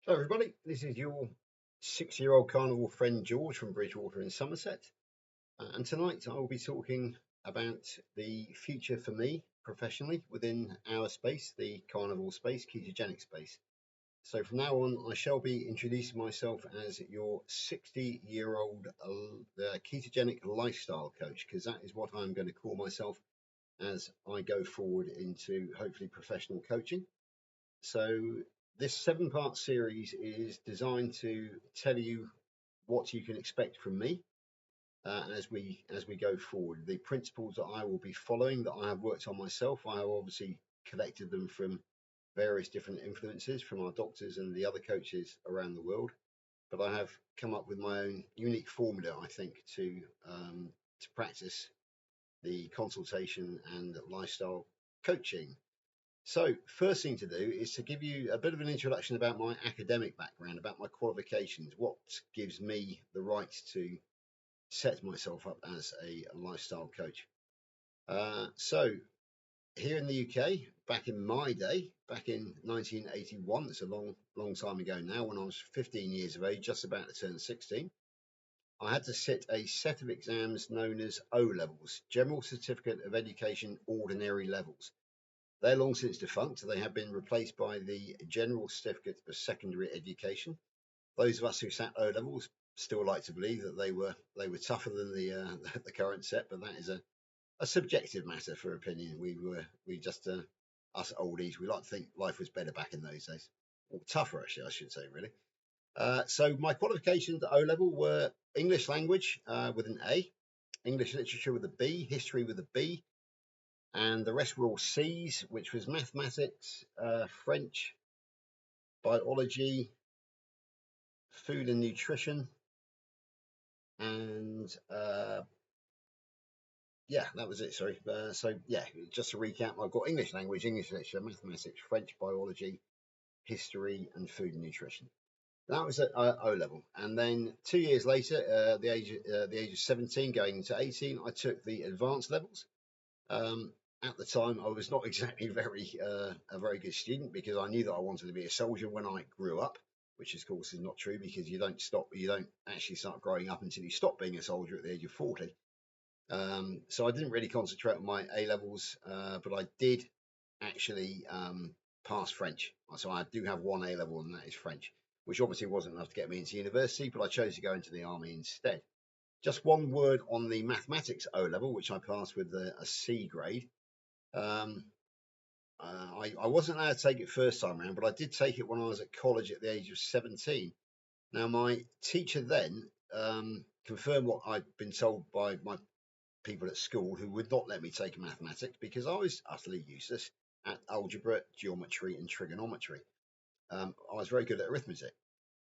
Hello, everybody. This is your 6-year-old carnival friend George from Bridgewater in Somerset. And tonight I will be talking about the future for me professionally within our space, the carnival space, ketogenic space. So from now on, I shall be introducing myself as your 60-year-old ketogenic lifestyle coach, because that is what I'm going to call myself as I go forward into hopefully professional coaching. So this 7-part series is designed to tell you what you can expect from me as we go forward. The principles that I will be following, that I have worked on myself, I have obviously collected them from various different influences from our doctors and the other coaches around the world. But I have come up with my own unique formula, I think, to practice the consultation and lifestyle coaching. So, first thing to do is to give you a bit of an introduction about my academic background, about my qualifications, what gives me the right to set myself up as a lifestyle coach. So, here in the UK, back in my day, back in 1981, it's a long time ago now, when I was 15 years of age, just about to turn 16, I had to sit a set of exams known as O levels, General Certificate of Education Ordinary Levels. They're long since defunct. They have been replaced by the General Certificate of Secondary Education. Those of us who sat O levels still like to believe that they were tougher than the the current set, but that is a subjective matter for opinion. We just us oldies. We like to think life was better back in those days, or tougher actually, I should say, really. So my qualifications at O level were English language with an A, English literature with a B, history with a B, and the rest were all C's, which was mathematics, French, biology, food and nutrition, and yeah, that was it. Sorry. So yeah, just to recap, I've got English language, English literature, mathematics, French, biology, history, and food and nutrition. That was at O level, and then 2 years later, the age of 17, going into 18, I took the advanced levels. Um, at the time, I was not exactly a very good student, because I knew that I wanted to be a soldier when I grew up, which of course is not true, because you don't actually start growing up until you stop being a soldier at the age of 40. So I didn't really concentrate on my A levels, but I did actually pass French. So I do have one A level, and that is French, which obviously wasn't enough to get me into university, but I chose to go into the army instead. Just one word on the mathematics O level, which I passed with a C grade. Um, I wasn't allowed to take it first time around, but I did take it when I was at college at the age of 17. Now, my teacher then confirmed what I'd been told by my people at school, who would not let me take mathematics because I was utterly useless at algebra, geometry, and trigonometry. I was very good at arithmetic.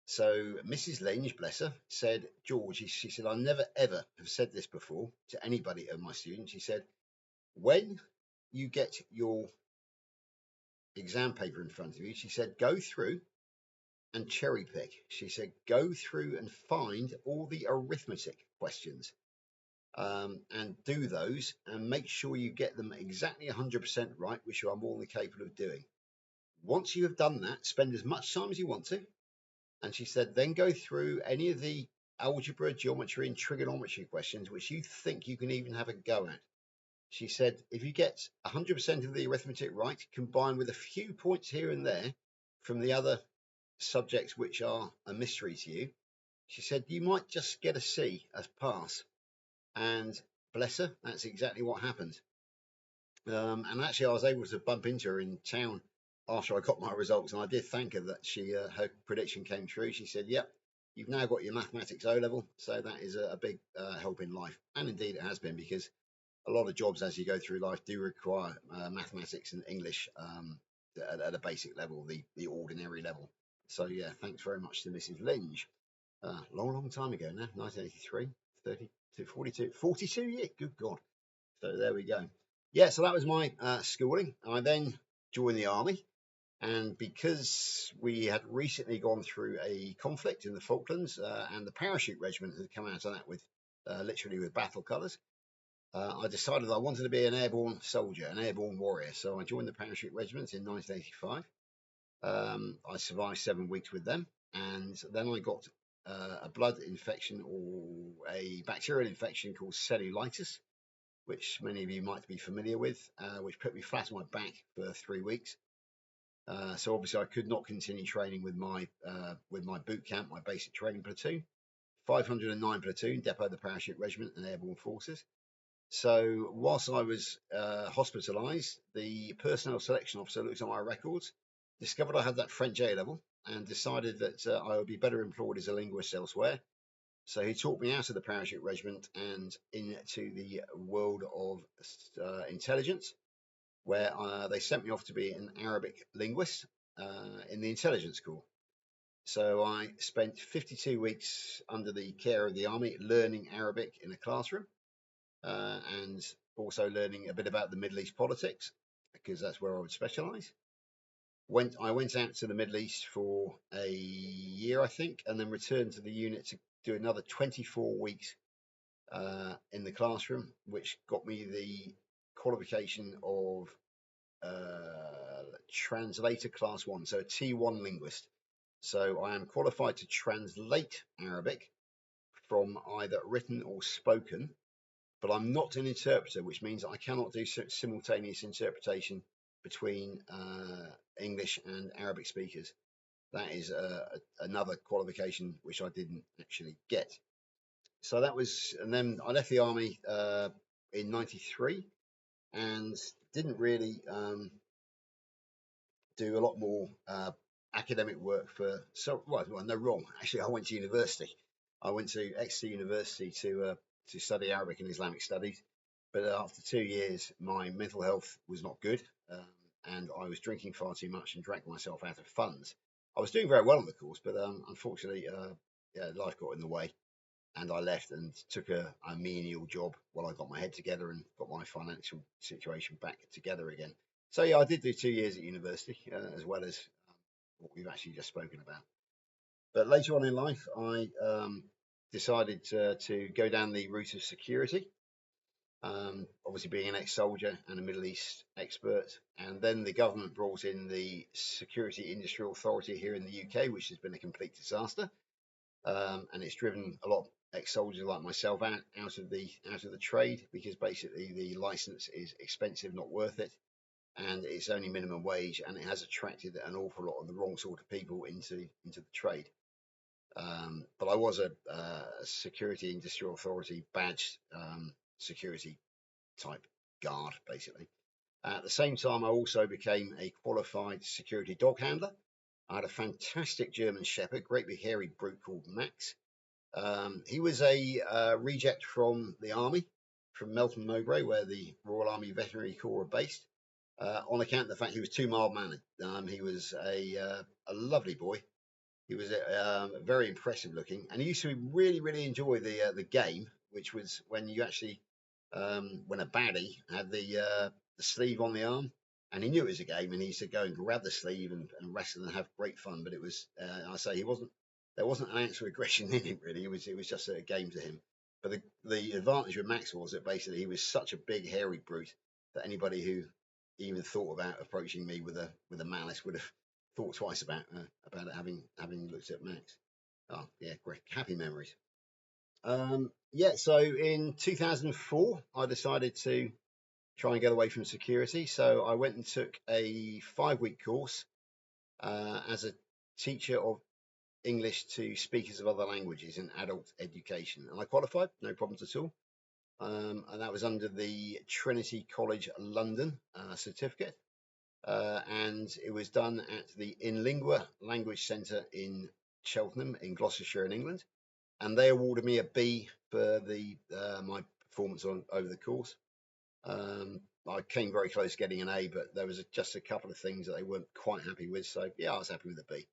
So Mrs. Lange, bless her, said, George, she said, I never ever have said this before to anybody of my students. She said, when you get your exam paper in front of you, she said, go through and cherry pick. She said, go through and find all the arithmetic questions, and do those, and make sure you get them exactly 100% right, which you are more than capable of doing. Once you have done that, spend as much time as you want to. And she said, then go through any of the algebra, geometry, and trigonometry questions which you think you can even have a go at. She said, if you get 100% of the arithmetic right, combined with a few points here and there from the other subjects which are a mystery to you, she said, you might just get a C, a pass. And bless her, that's exactly what happened. And actually, I was able to bump into her in town after I got my results, and I did thank her that her prediction came true. She said, "Yep, you've now got your mathematics O level, so that is a big help in life." And indeed, it has been, because a lot of jobs as you go through life do require mathematics and English at a basic level, the ordinary level. So yeah, thanks very much to Mrs. Lynch. Long time ago now, 1983, 32, 42 years. Good God. So there we go. Yeah, so that was my schooling. I then joined the army, and because we had recently gone through a conflict in the Falklands, and the parachute regiment had come out of that with literally with battle colours, I decided I wanted to be an airborne soldier, an airborne warrior. So I joined the parachute regiment in 1985. I survived 7 weeks with them, and then I got a blood infection or a bacterial infection called cellulitis, which many of you might be familiar with, which put me flat on my back for 3 weeks. So obviously I could not continue training with my boot camp, my basic training platoon, 509 platoon, Depot of the Parachute Regiment and Airborne Forces. So whilst I was hospitalised, the personnel selection officer looked at my records, discovered I had that French A level, and decided that I would be better employed as a linguist elsewhere. So he taught me out of the parachute regiment and into the world of intelligence, where they sent me off to be an Arabic linguist in the intelligence corps. So I spent 52 weeks under the care of the army learning Arabic in a classroom, and also learning a bit about the Middle East politics, because that's where I would specialise. I went out to the Middle East for a year, I think, and then returned to the unit to do another 24 weeks in the classroom, which got me the qualification of translator class 1, so a T1 linguist. So I am qualified to translate Arabic from either written or spoken, but I'm not an interpreter, which means I cannot do simultaneous interpretation between English and Arabic speakers. That is another qualification which I didn't actually get. So that was, and then I left the army in '93 and didn't really do a lot more academic work for. So, well, no, wrong. Actually, I went to university. I went to Exeter University to study Arabic and Islamic studies. But after 2 years, my mental health was not good, and I was drinking far too much and drank myself out of funds. I was doing very well on the course, but unfortunately, yeah, life got in the way, and I left and took a menial job while I got my head together and got my financial situation back together again. So yeah, I did do 2 years at university, as well as what we've actually just spoken about. But later on in life, I decided to go down the route of security. Obviously, being an ex-soldier and a Middle East expert, and then the government brought in the Security Industry Authority here in the UK, which has been a complete disaster, and it's driven a lot of ex-soldiers like myself out of the trade, because basically the license is expensive, not worth it, and it's only minimum wage, and it has attracted an awful lot of the wrong sort of people into the trade. But I was a Security Industry Authority badged security type guard, basically. At the same time, I also became a qualified security dog handler. I had a fantastic German Shepherd, great big hairy brute called Max. He was a reject from the army, from Melton Mowbray, where the Royal Army Veterinary Corps are based, on account of the fact he was too mild-mannered. He was a lovely boy. He was very impressive looking, and he used to really, really enjoy the game, which was when you actually when a baddie had the sleeve on the arm, and he knew it was a game, and he used to go and grab the sleeve and wrestle and have great fun. But it was, I say, there wasn't an ounce of aggression in him really. It was just a game to him. But the advantage with Max was that basically he was such a big hairy brute that anybody who even thought about approaching me with a malice would have thought twice about it, having looked at Max. Oh yeah, great, happy memories. Yeah, so in 2004, I decided to try and get away from security. So I went and took a 5-week course as a teacher of English to speakers of other languages in adult education, and I qualified, no problems at all. And that was under the Trinity College London certificate. And it was done at the In Lingua Language Centre in Cheltenham in Gloucestershire in England, and they awarded me a B for my performance over the course. I came very close to getting an A, but there was just a couple of things that they weren't quite happy with, so yeah, I was happy with a B.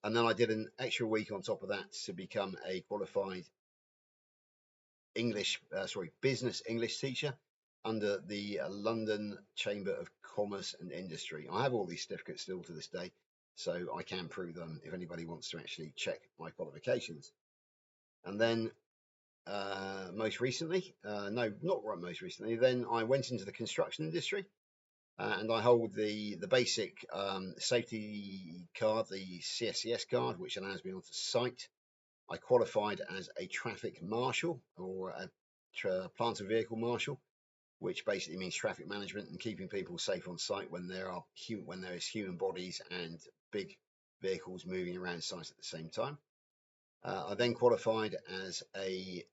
And then I did an extra week on top of that to become a qualified business English teacher under the London Chamber of Commerce and Industry. I have all these certificates still to this day, so I can prove them if anybody wants to actually check my qualifications. And then most recently, no, not right most recently, then I went into the construction industry. and I hold the basic safety card, the CSCS card, which allows me onto site. I qualified as a traffic marshal, or a plant and vehicle marshal, which basically means traffic management and keeping people safe on site when there is human bodies and big vehicles moving around site at the same time. I then qualified as a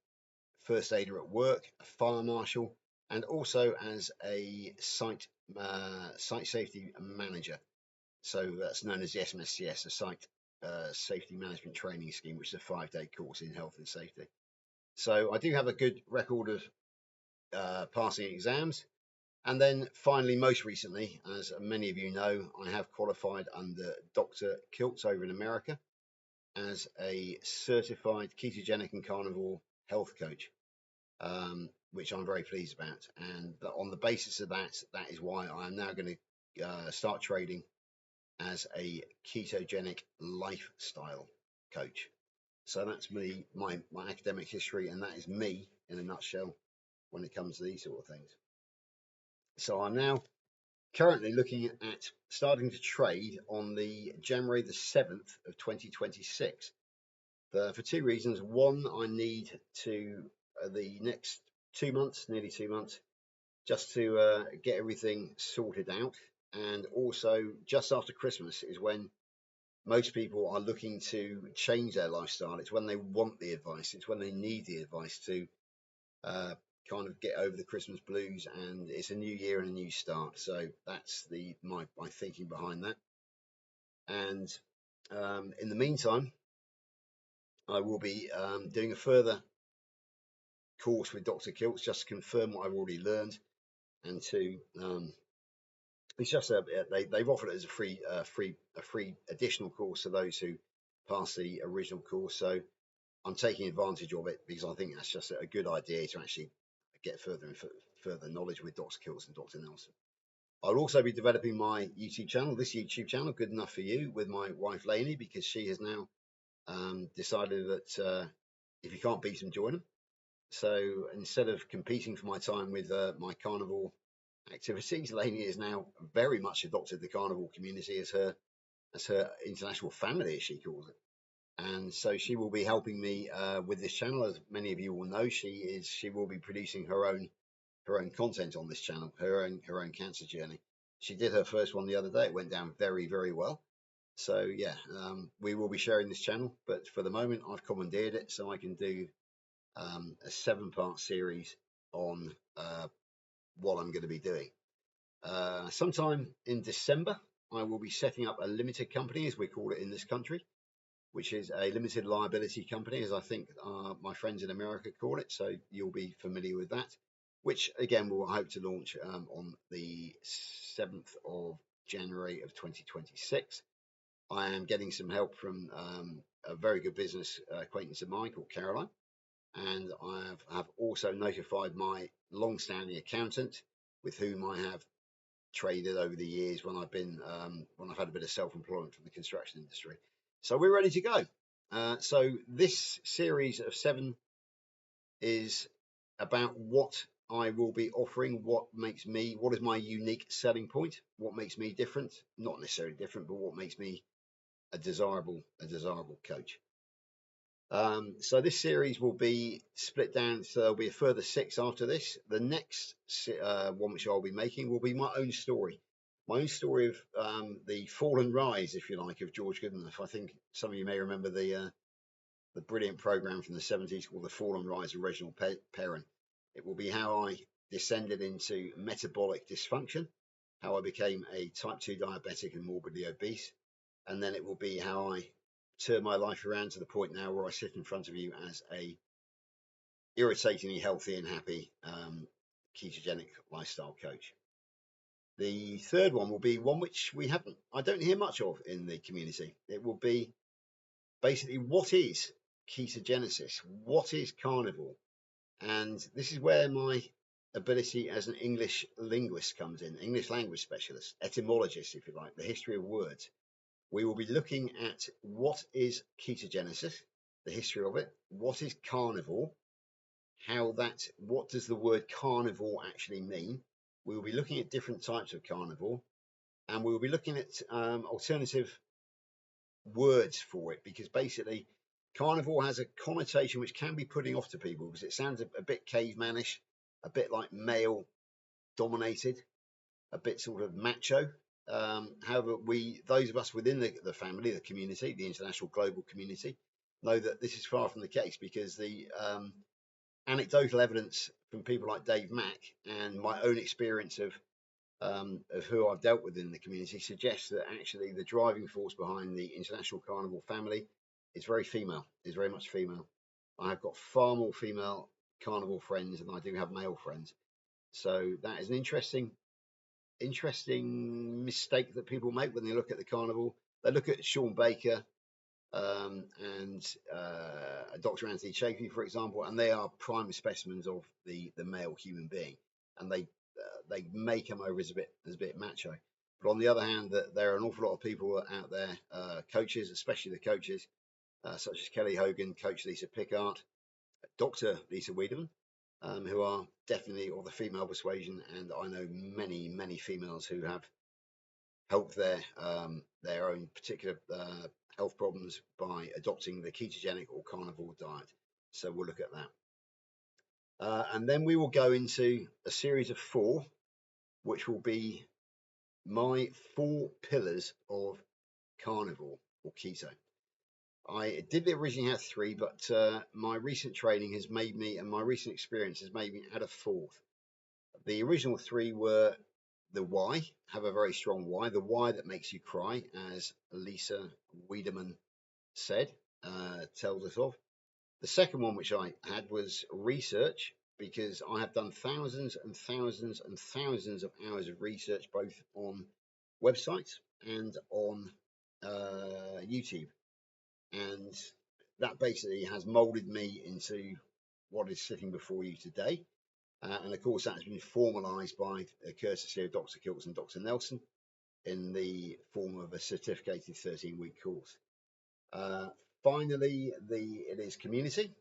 first aider at work, a fire marshal, and also as a site safety manager. So that's known as the SMSCS, a site safety management training scheme, which is a 5-day course in health and safety. So I do have a good record of passing exams. And then finally, most recently, as many of you know, I have qualified under Dr. Kiltz over in America as a certified ketogenic and carnivore health coach, which I'm very pleased about. And on the basis of that, that is why I am now going to start trading as a ketogenic lifestyle coach. So that's me, my academic history, and that is me in a nutshell when it comes to these sort of things. So I'm now currently looking at starting to trade on the January the 7th of 2026 for two reasons. One, I need to the next 2 months, nearly 2 months, just to get everything sorted out. And also just after Christmas is when most people are looking to change their lifestyle. It's when they want the advice. It's when they need the advice to kind of get over the Christmas blues, and it's a new year and a new start. So that's my thinking behind that. And in the meantime, I will be doing a further course with Dr. Kiltz just to confirm what I've already learned, and to it's just they've offered it as a free additional course to those who pass the original course. So I'm taking advantage of it because I think that's just a good idea to actually get further knowledge with Dr. Kiltz and Dr. Nelson. I'll also be developing my YouTube channel, this YouTube channel, Good Enough For You, with my wife Lainey, because she has now decided that if you can't beat them, join them. So instead of competing for my time with my carnivore activities, Lainey has now very much adopted the carnivore community as her international family, as she calls it. And so she will be helping me with this channel. As many of you will know, she will be producing her own content on this channel, her own cancer journey. She did her first one the other day. It went down very, very well. So yeah, we will be sharing this channel, but for the moment I've commandeered it so I can do a 7-part series on what I'm going to be doing. Sometime in December, I will be setting up a limited company, as we call it in this country, which is a limited liability company, as I think my friends in America call it. So you'll be familiar with that, which again we'll hope to launch on the 7th of January of 2026. I am getting some help from a very good business acquaintance of mine called Caroline, and I have also notified my long-standing accountant, with whom I have traded over the years when I've had a bit of self-employment from the construction industry. So we're ready to go. So this series of 7 is about what I will be offering, what is my unique selling point, what makes me different, not necessarily different, but what makes me a desirable coach. So this series will be split down, so there'll be a further 6 after this. The next one which I'll be making will be my own story of the fall and rise, if you like, of George Goodenough. I think some of you may remember the brilliant program from the 70s called The Fall and Rise of Reginald Perrin. It will be how I descended into metabolic dysfunction, how I became a type 2 diabetic and morbidly obese, and then it will be how I turned my life around to the point now where I sit in front of you as a irritatingly healthy and happy ketogenic lifestyle coach. The third one will be one which I don't hear much of in the community. It will be basically, what is ketogenesis? What is carnivore? And this is where my ability as an English linguist comes in, English language specialist, etymologist, if you like, the history of words. We will be looking at what is ketogenesis, the history of it, what is carnivore, what does the word carnivore actually mean, we will be looking at different types of carnivore, and we will be looking at alternative words for it, because basically carnivore has a connotation which can be putting off to people because it sounds a bit cavemanish, a bit like male dominated, a bit sort of macho. However, those of us within the family, the community, the international global community, know that this is far from the case, because the anecdotal evidence from people like Dave Mack and my own experience of who I've dealt with in the community suggests that actually the driving force behind the international carnivore family is very female, is very much female. I have got far more female carnivore friends than I do have male friends. So that is an interesting mistake that people make when they look at the carnivore. They look at Sean Baker and Dr. Anthony Chaffee, for example, and they are prime specimens of the male human being, and they may come over as a bit macho. But on the other hand, that there are an awful lot of people out there, coaches, especially the coaches, such as Kelly Hogan, Coach Lisa Pickard, Dr. Lisa Wiedemann, who are definitely of the female persuasion, and I know many females who have helped their own particular health problems by adopting the ketogenic or carnivore diet. So we'll look at that. And then we will go into a series of 4, which will be my 4 pillars of carnivore or keto. I did originally have 3, but my recent training has made me, and my recent experience has made me add a 4th. The original 3 were the why, have a very strong why, the why that makes you cry, as Lisa Wiedemann said, tells us of. The second one, which I had, was research, because I have done thousands and thousands and thousands of hours of research, both on websites and on YouTube. And that basically has molded me into what is sitting before you today. And of course, that has been formalized by the courtesy of Dr. Kiltz and Dr. Nelson in the form of a certificated 13-week course. Finally, it is community.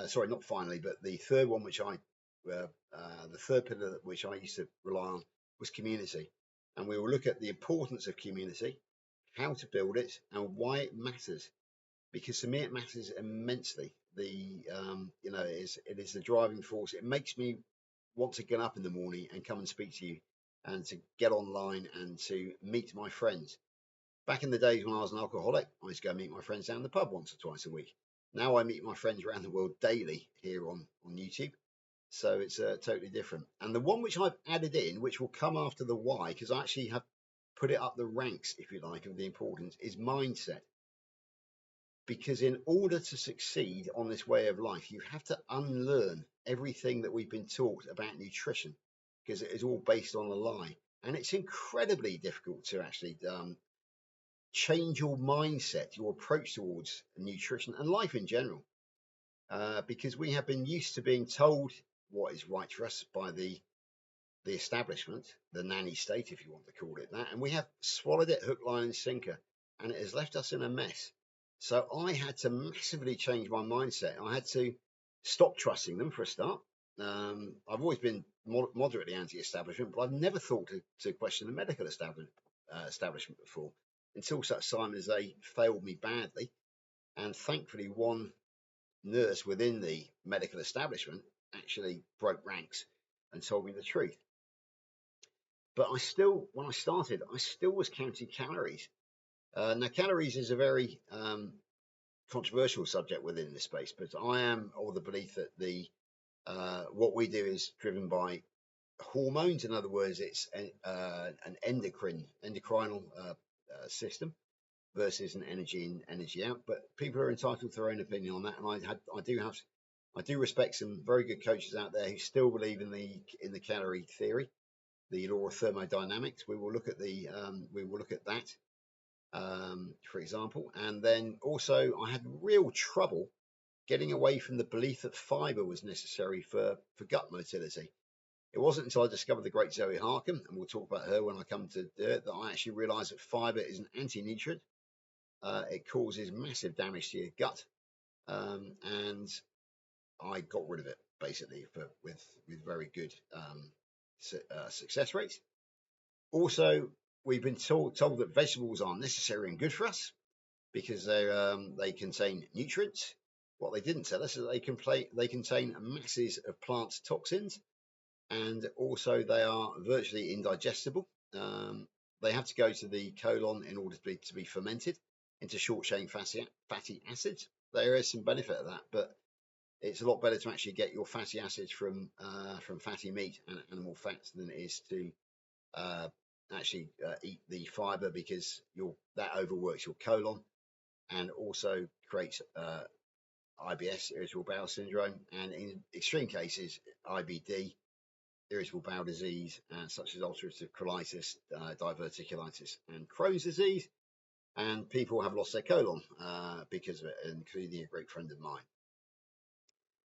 Sorry, not finally, but the third one, the third pillar which I used to rely on, was community. And we will look at the importance of community, how to build it, and why it matters. Because to me, it matters immensely. It is the driving force. It makes me want to get up in the morning and come and speak to you, and to get online and to meet my friends. Back in the days when I was an alcoholic, I used to go meet my friends down the pub once or twice a week. Now I meet my friends around the world daily here on YouTube. So it's totally different. And the one which I've added in, which will come after the why, because I actually have put it up the ranks, if you like, of the importance, is mindset. Because in order to succeed on this way of life, you have to unlearn everything that we've been taught about nutrition, because it is all based on a lie. And it's incredibly difficult to actually change your mindset, your approach towards nutrition and life in general, because we have been used to being told what is right for us by the establishment, the nanny state, if you want to call it that, and we have swallowed it hook, line, and sinker, and it has left us in a mess. So I had to massively change my mindset. I had to stop trusting them for a start. I've always been moderately anti-establishment, but I've never thought to question the medical establishment before, until such time as they failed me badly. And thankfully, one nurse within the medical establishment actually broke ranks and told me the truth. But when I started, I still was counting calories. Now, calories is a very controversial subject within this space, but I am of the belief that what we do is driven by hormones. In other words, it's an endocrinal system versus an energy in, energy out. But people are entitled to their own opinion on that, and I do respect some very good coaches out there who still believe in the calorie theory, the law of thermodynamics. We will look at that, for example. And then also, I had real trouble getting away from the belief that fiber was necessary for gut motility. It wasn't until I discovered the great Zoe Harkin, and we'll talk about her when I come to it, that I actually realized that fiber is an anti-nutrient. It causes massive damage to your gut, and I got rid of it basically with very good success rate. Also, we've been told that vegetables are necessary and good for us because they contain nutrients. What they didn't tell us is that they contain masses of plant toxins, and also they are virtually indigestible. They have to go to the colon in order to be fermented into short chain fatty acids. There is some benefit of that, but it's a lot better to actually get your fatty acids from fatty meat and animal fats than it is to uh, actually eat the fiber, because that overworks your colon and also creates IBS, irritable bowel syndrome, and in extreme cases, IBD, irritable bowel disease, such as ulcerative colitis, diverticulitis, and Crohn's disease. And people have lost their colon because of it, including a great friend of mine.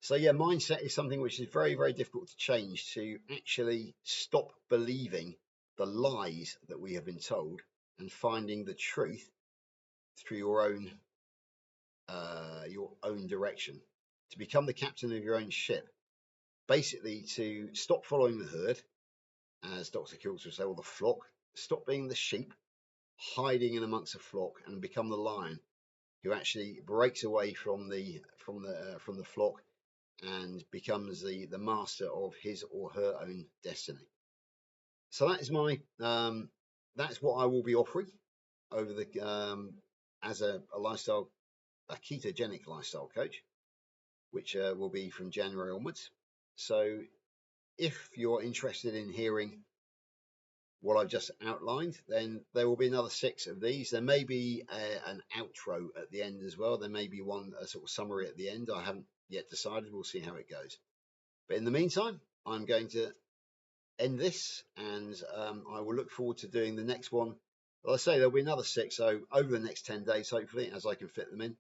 So yeah, mindset is something which is very, very difficult to change, to actually stop believing the lies that we have been told and finding the truth through your own direction, to become the captain of your own ship. Basically, to stop following the herd, as Dr. Kills would say, or the flock. Stop being the sheep, hiding in amongst the flock, and become the lion who actually breaks away from the flock and becomes the master of his or her own destiny. So that is that's what I will be offering over the as a ketogenic lifestyle coach, which will be from January onwards. So if you're interested in hearing what I've just outlined, then there will be another 6 of these. There may be an outro at the end as well. There may be a sort of summary at the end. I haven't yet decided. We'll see how it goes. But in the meantime, I'm going to end this, and I will look forward to doing the next one. Well, I say there'll be another 6, so over the next 10 days, hopefully, as I can fit them in.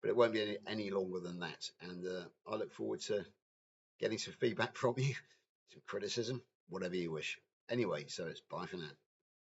But it won't be any longer than that. And I look forward to getting some feedback from you, some criticism, whatever you wish. Anyway, so it's bye for now.